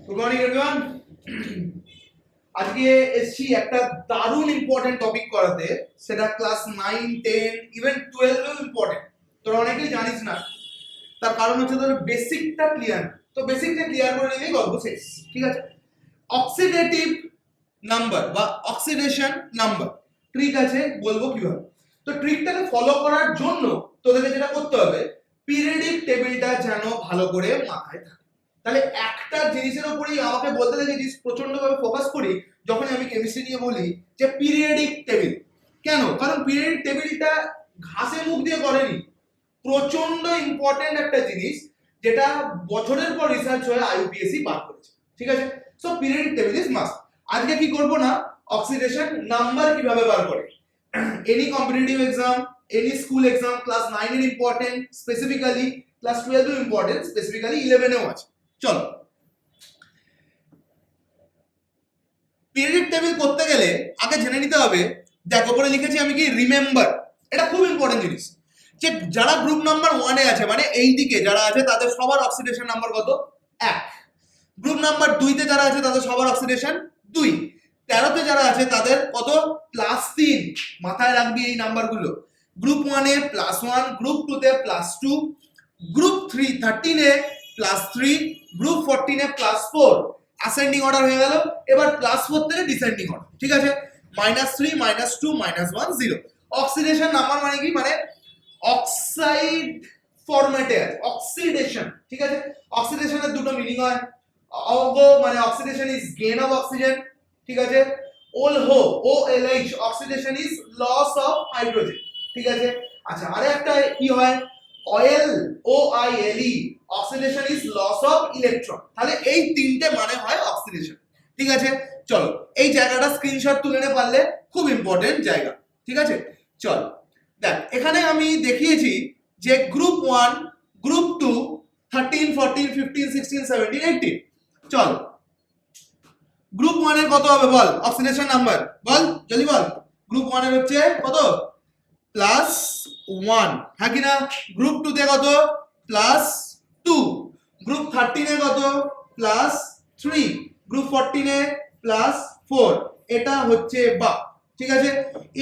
Good morning everyone. আজকে এসছি একটা দারুণ ইম্পর্টেন্ট টপিক করাতে, সেটা ক্লাস 9, 10, ইভেন 12 এও ইম্পর্টেন্ট। তোরা অনেকেই জানিস না, তার কারণ হচ্ছে তোর বেসিকটা ক্লিয়ার। তো বেসিকটা ক্লিয়ার করে নিলেই গল্প শেষ, ঠিক আছে? অক্সিডেটিভ নাম্বার বা অক্সিডেশন নাম্বার ট্রিক আছে, বলবো কিভাবে। তো ট্রিকটাকে ফলো করার জন্য তোদেরকে যেটা করতে হবে, পিরিয়ডিক টেবিলটা যেন ভালো করে মাথায় থাকে। তাহলে একটা জিনিসের উপরেই আমাকে বলতে দেখেছিস প্রচন্ডভাবে ফোকাস করি যখন আমি কেমিস্ট্রি নিয়ে বলি যে পিরিয়ডিক টেবিল। কেন? কারণ পিরিয়ডিক টেবিলটা ঘাসে মুখ দিয়ে করেনি, প্রচন্ড ইম্পর্টেন্ট একটা জিনিস যেটা বছরের পর রিসার্চ হয়ে আইইউপিএসসি বার করেছে, ঠিক আছে? So periodic table is must. আজকে কি করব না, অক্সিডেশন নাম্বার কিভাবে বার করে। Any competitive exam, any school exam, class 9 এর ইম্পর্টেন্ট, স্পেসিফিক্যালি ক্লাস 12 এর ইম্পর্টেন্ট, স্পেসিফিক্যালি 11 এও আছে। চলো, পিরিয়ডিক টেবিল করতে গেলে আগে জেনে নিতে হবে, দেখো উপরে লিখেছি আমি কি, রিমেম্বার। এটা খুব ইম্পর্টেন্ট জিনিস যে যারা গ্রুপ নাম্বার 1 এ আছে, মানে এই দিকে যারা আছে তাদের সবার অক্সিডেশন নাম্বার কত? 1। গ্রুপ নাম্বার 2 তে যারা আছে তাদের সবার অক্সিডেশন 2। 13 তে যারা আছে তাদের কত? +3। মাথায় রাখবি এই নাম্বারগুলো। গ্রুপ 1 এ +1, গ্রুপ 2 তে +2, গ্রুপ 13 এ +3, গ্রুপ 14 এ +4। অ্যাসেন্ডিং অর্ডার হয়ে গেল। এবার +4 থেকে ডিসেন্ডিং অর্ডার, ঠিক আছে? -3, -2, -1, 0। অক্সিডেশন নাম্বার মানে কি? মানে অক্সাইড ফরম্যাটে আছে, অক্সিডেশন, ঠিক আছে? অক্সিডেশনের দুটো মিনিং হয়। অগো মানে oxidation is gain of oxygen, ঠিক আছে? OLHO, OLH, oxidation is loss of hydrogen, ঠিক আছে? আচ্ছা, আরে একটা কি হয়, oil, OILE, oxidation is loss of electron. তাহলে এই তিনটে মানে হয় অক্সিডেশন, ঠিক আছে? চলো, এই জায়গাটা স্ক্রিনশট তুলে নে পারলে, খুব ইম্পর্টেন্ট জায়গা, ঠিক আছে? চল দেখ, এখানে আমি দেখিয়েছি যে গ্রুপ 1, গ্রুপ 2, 13, 14, 15, 16, 17, 18। চল, গ্রুপ 1 এর কত হবে বল অক্সিডেশন নাম্বার? বল জলদি বল। গ্রুপ 1 এর হচ্ছে কত? +1, হ্যাঁ কি না? গ্রুপ 2 তে কত? +2। গ্রুপ 13 এ কত? +3। গ্রুপ 14 এ +4। এটা হচ্ছে বা, ঠিক আছে?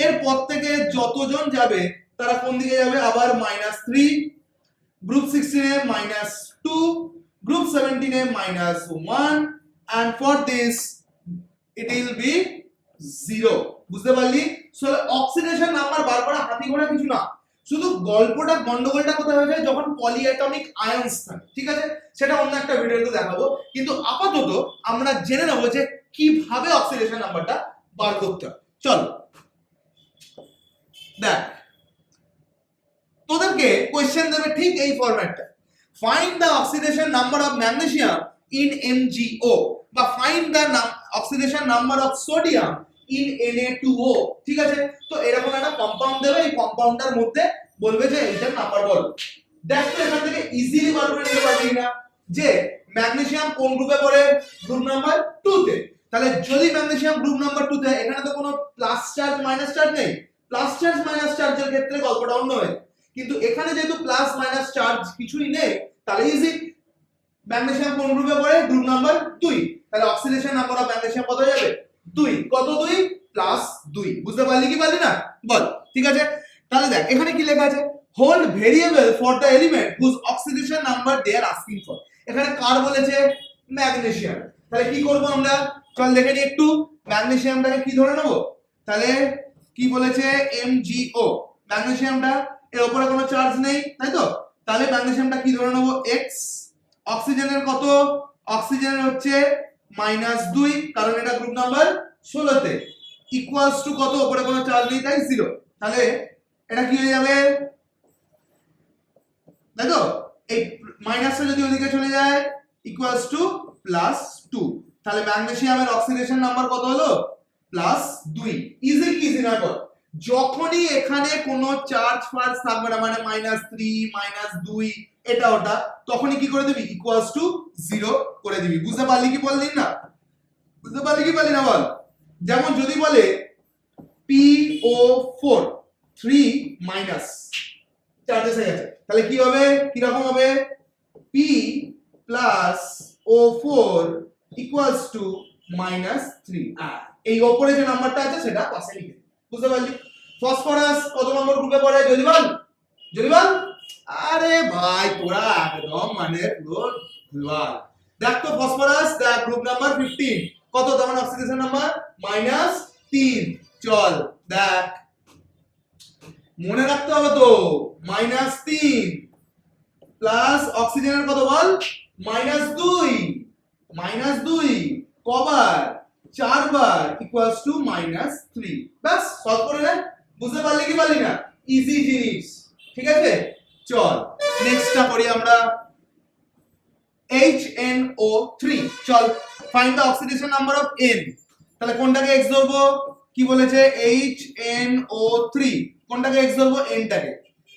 এরপর থেকে যতজন যাবে তারা কোন দিকে যাবে? আবার -3। Group 16 A -2, group 17 A -1, and for this it will be 0। বুঝতে পারলি? সো অক্সিডেশন নাম্বার বার করা হাতি ঘোড়া কিছু না, শুধু গল্পটা গন্ডগোলটা কোথায় হয়ে যায় যখন পলিঅ্যাটমিক আয়নস থাকে, ঠিক আছে? সেটা অন্য একটা ভিডিওতে দেখাবো, কিন্তু আপাতত আমরা জেনে নেবো যে কিভাবে অক্সিডেশন নাম্বারটা বার করতে হয়। চলো দেখ, তোদেরকে কোশ্চেন দেবে ঠিক এই ফরম্যাটটা, find the oxidation number of magnesium in MgO, বা find the oxidation number of sodium in Na2O, ঠিক আছে? তো এরকম একটা কম্পাউন্ড দেবে, এই কম্পাউন্ডটার মধ্যে বলবে যে এইটার নাম্বার বল। দেখ তো এখান থেকে ইজিলি বার করে নিতে পারবি না যে ম্যাগনেসিয়াম কোন গ্রুপে পড়ে? গ্রুপ নাম্বার 2 তে। তাহলে যদি ম্যাগনেসিয়াম গ্রুপ নাম্বার 2 তে, এখানে তো কোনো প্লাস চার্জ মাইনাস চার্জ নেই। প্লাস চার্জ মাইনাস চার্জের ক্ষেত্রে গল্পটা অন্য হয়, কিন্তু এখানে যেহেতু প্লাস মাইনাস চার্জ কিছুই নেই, তাহলে ইজি। ম্যাগনেসিয়াম কোন গ্রুপে পড়ে? Group number 2। তাহলে অক্সিডেশন নাম্বার অফ ম্যাগনেসিয়াম কত হয়ে যাবে? 2। কত? 2 +2। বুঝতে পারলি কি পারলি না বল, ঠিক আছে? তাহলে দেখ এখানে কি লেখা আছে, hold variable for the element whose oxidation number they are asking for. এখানে কার বলেছে? ম্যাগনেসিয়াম। তাহলে কি করব আমরা? চল দেখে নিই একটু, ম্যাগনেসিয়ামটাকে কি ধরে নেব? তাহলে কি বলেছে? MgO। ম্যাগনেসিয়ামটা এর উপরে কোনো চার্জ নেই, তাই তো? তাহলে ম্যাগনেসিয়ামটা কি ধরে নেব? X। অক্সিজেনের কত? অক্সিজেনের হচ্ছে -2, কারণ এটা গ্রুপ নাম্বার 16 তে, ইকুয়ালস টু কত? উপরে কোনো চার্জ নেই তাই 0। তাহলে এটা কি হয়ে যাবে? তাই তো? এই মাইনাসটা যদি ওদিকে চলে যায়, ইকুয়ালস টু +2। তাহলে ম্যাগনেসিয়ামের অক্সিডেশন নাম্বার কত হলো? +2। ইজি কি ইজি না বল? যখনই এখানে কোনো চার্জ ফার্জ থাকবে না, মানে -3, -2, এটা ওটা, তখনই কি করে দিবি? ইকুয়ালস টু 0 করে দিবি। বুঝতে পারলি কি বললি না? বুঝতে পারলি কি পারলি না বল? যেমন যদি বলে PO4 3- চার্জেস হয়ে গেছে, তাহলে কি হবে? কি রকম হবে? P + O4 equals to -3। এই ওপরে যে নাম্বারটা আছে সেটা পাশে লিখে দিই। বুঝতে পারলি? ফসফরাস কত নম্বর গ্রুপে পড়ে যদি বল? যদি বল? আরে ভাই তোরা একদম মানে পুরো ভুলভাল। দেখ তো ফসফরাস দেখ গ্রুপ নাম্বার 15 কত, তার মানে অক্সিডেশন নাম্বার -3। চল দেখ মনে রাখতে হবে তো, -3 প্লাস অক্সিজেনের কত বল, -2, -2 কবার 4 বার ইকুয়ালস টু -3। বাস সলভ করে নে। বুঝতে পারলি কি পারলি না? ইজি জিনিস, ঠিক আছে? চল নেক্সটটা করি আমরা, HNO3। চল find the oxidation number of N। তাহলে কোনটাকে x ধরবো? কি বলেছে? HNO3 কোনটাকে x ধরবো? N টাকে।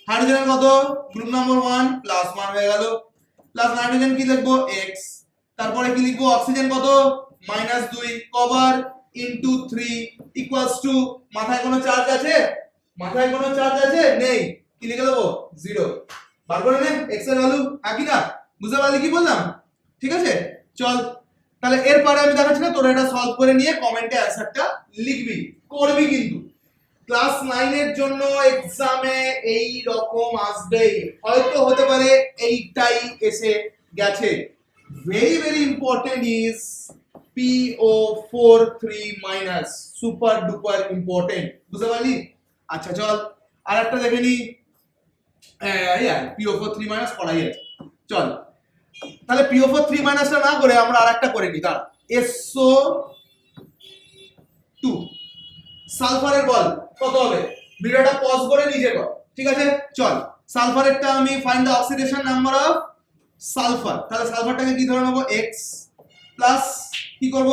হাইড্রোজেনের কত? গ্রুপ নাম্বার 1 +1 হয়ে গেল, প্লাস নাইট্রোজেন কি লিখবো? x। তারপরে কি লিখবো? অক্সিজেন কত? -2 কবার ইনটু 3 ইকুয়ালস টু, মাথায় কোনো চার্জ আছে? মাথায় কোনো চার্জ আছে? নেই, কি লিখে দেবো? 0। বার করে নে x এর ভ্যালু, একই না? বুঝতে পারলি কি বললাম? ঠিক আছে চল, তাহলে এরপরে আমি দেখাচ্ছি না, তোরা এটা সলভ করে নিয়ে কমেন্টে অ্যানসারটা লিখবি, করবি কিন্তু। ক্লাস 9 এর জন্য এক্সামে এই রকম আসবে, হয়তো হতে পারে এইটাই এসে গেছে। Very very important is PO43 super duper important. বুঝতে পারলি? আচ্ছা চল আরেকটা দেখে নি, PO43 পড়াই আছে। চল তাহলে PO43 টা না করে আমরা আরেকটা করে নি, তার SO2 সালফারের বল কত হবে? ভিডিওটা পজ করে নিজে কর, ঠিক আছে? চল সালফারেরটা আমি find the oxidation number of sulphur. তাহলে সালফারটাকে কি ধরে নেব? x প্লাস কি করব?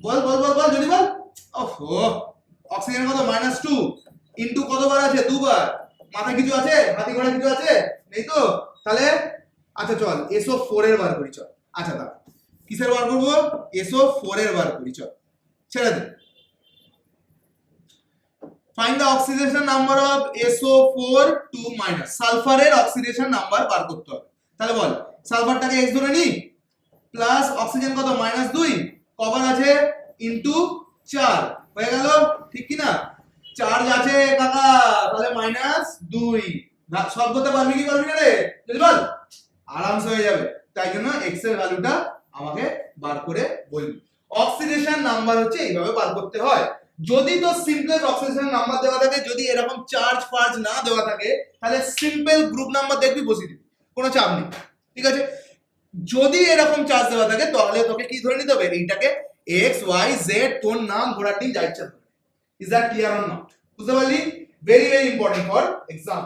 বল বল বল বল যদি বল। ওহো, অক্সিজেন কত? -2 ইনটু কতবার আছে? 2 বার। মাথায় কিছু আছে? হাতি ঘোড়া কিছু আছে? নেই তো? তাহলে আচ্ছা চল SO4 এর বার করি চল। আচ্ছা দাঁড়া, কিসের বার করব? SO4 এর বার করি চল, ছেড়ে দে। Find the oxidation number of SO4 2 সালফারের অক্সিডেশন নাম্বার বার করতে হবে। তাহলে বল সালফারটাকে x ধরে নি, প্লাস অক্সিজেন কত? -2 কবার আছে? ইনটু 4 হয়ে গেল, ঠিক কি না? চার্জ আছে কাকা, তাহলে -2 সলভ করতে পারবি কি পারবি না রে? যদি বল, আরামসে হয়ে যাবে। তাই জন্য x এর ভ্যালুটা আমাকে বার করে বলবি। অক্সিডেশন নাম্বার হচ্ছে এইভাবে বার করতে হয়। যদি তো সিম্পলেস্ট অক্সিডেশন নাম্বার দেওয়া থাকে, যদি এরকম চার্জ ফার্জ না দেওয়া থাকে, তাহলে সিম্পল গ্রুপ নাম্বার দেখবি, বসিয়ে দিবি, কোনো চাপ নেই, ঠিক আছে? যদি এরকম চার্জ দেওয়া থাকে তাহলে তোকে কি ধরে নিতে হবে? এইটাকে x y z তোর নাম ঘোড়ার ডিম যা ইচ্ছা ধরে। Is that clear or not? বুঝতে পারলি? Very very important for exam.